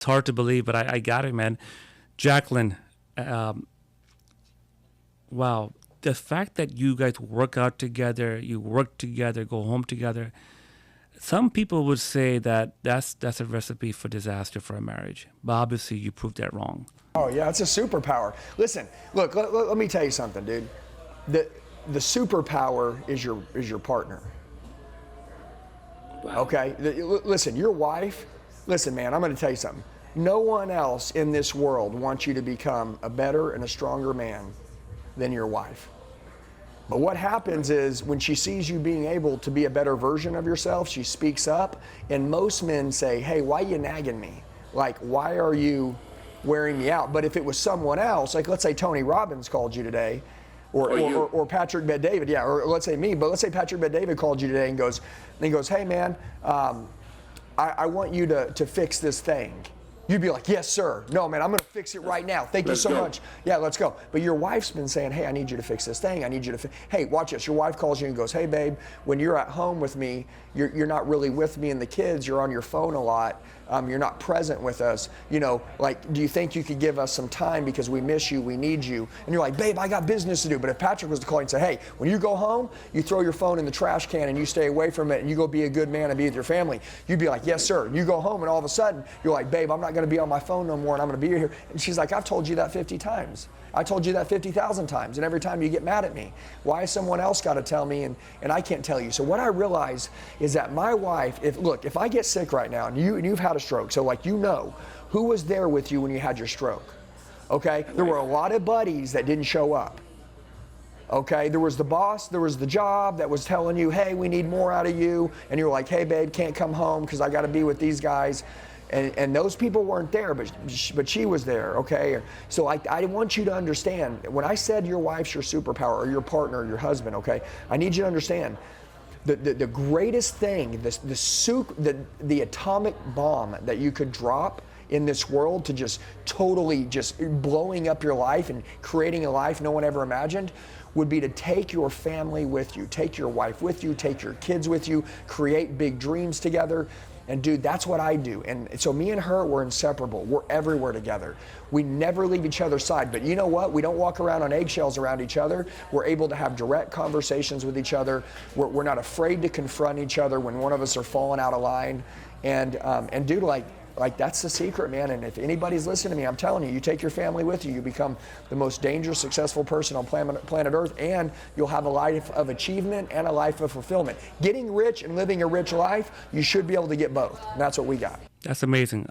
It's hard to believe, but I got it, man. Jacqueline, wow, the fact that you guys work out together, you work together, go home together. Some people would say that that's a recipe for disaster for a marriage, but obviously you proved that wrong. Oh yeah, it's a superpower. Listen, look, let me tell you something, dude. The superpower is your partner. Wow. Okay, listen, your wife. Listen, man, I'm going to tell you something. No one else in this world wants you to become a better and a stronger man than your wife. But what happens is when she sees you being able to be a better version of yourself, she speaks up, and most men say, hey, why you nagging me? Like, why are you wearing me out? But if it was someone else, like let's say Tony Robbins called you today, or Patrick Bet-David, yeah, or let's say me, but let's say Patrick Bet-David called you today and goes, hey man, I want you to fix this thing. You'd be like, yes, sir. No, man, I'm going to fix it right now. Thank you so much. Yeah, let's go. But your wife's been saying, hey, I need you to fix this thing. I need you to hey, watch this. Your wife calls you and goes, hey, babe, when you're at home with me, you're not really with me and the kids. You're on your phone a lot. You're not present with us. You know, like, do you think you could give us some time because we miss you, we need you? And you're like, babe, I got business to do. But if Patrick was to call you and say, hey, when you go home, you throw your phone in the trash can and you stay away from it and you go be a good man and be with your family, you'd be like, yes, sir. And you go home and all of a sudden, you're like, babe, I'm not going to be on my phone no more and I'm going to be here. And she's like, I've told you that 50 times. I told you that 50,000 times, and every time you get mad at me. Why has someone else got to tell me and I can't tell you? So what I realize is that my wife, if I get sick right now and you've had a stroke, so like who was there with you when you had your stroke? Okay, there were a lot of buddies that didn't show up. Okay, there was the boss, there was the job that was telling you, hey, we need more out of you, and you're like, hey babe, can't come home because I got to be with these guys. And those people weren't there, but she was there, okay? So I want you to understand, when I said your wife's your superpower, or your partner, or your husband, okay? I need you to understand, the greatest thing, the atomic bomb that you could drop in this world to just totally just blowing up your life and creating a life no one ever imagined, would be to take your family with you, take your wife with you, take your kids with you, create big dreams together. And dude, that's what I do. And so me and her, we're inseparable. We're everywhere together. We never leave each other's side. But you know what? We don't walk around on eggshells around each other. We're able to have direct conversations with each other. We're not afraid to confront each other when one of us are falling out of line. And dude, like that's the secret, man. And if anybody's listening to me, I'm telling you, you take your family with you, you become the most dangerous, successful person on planet Earth, and you'll have a life of achievement and a life of fulfillment. Getting rich and living a rich life, you should be able to get both. And that's what we got. That's amazing.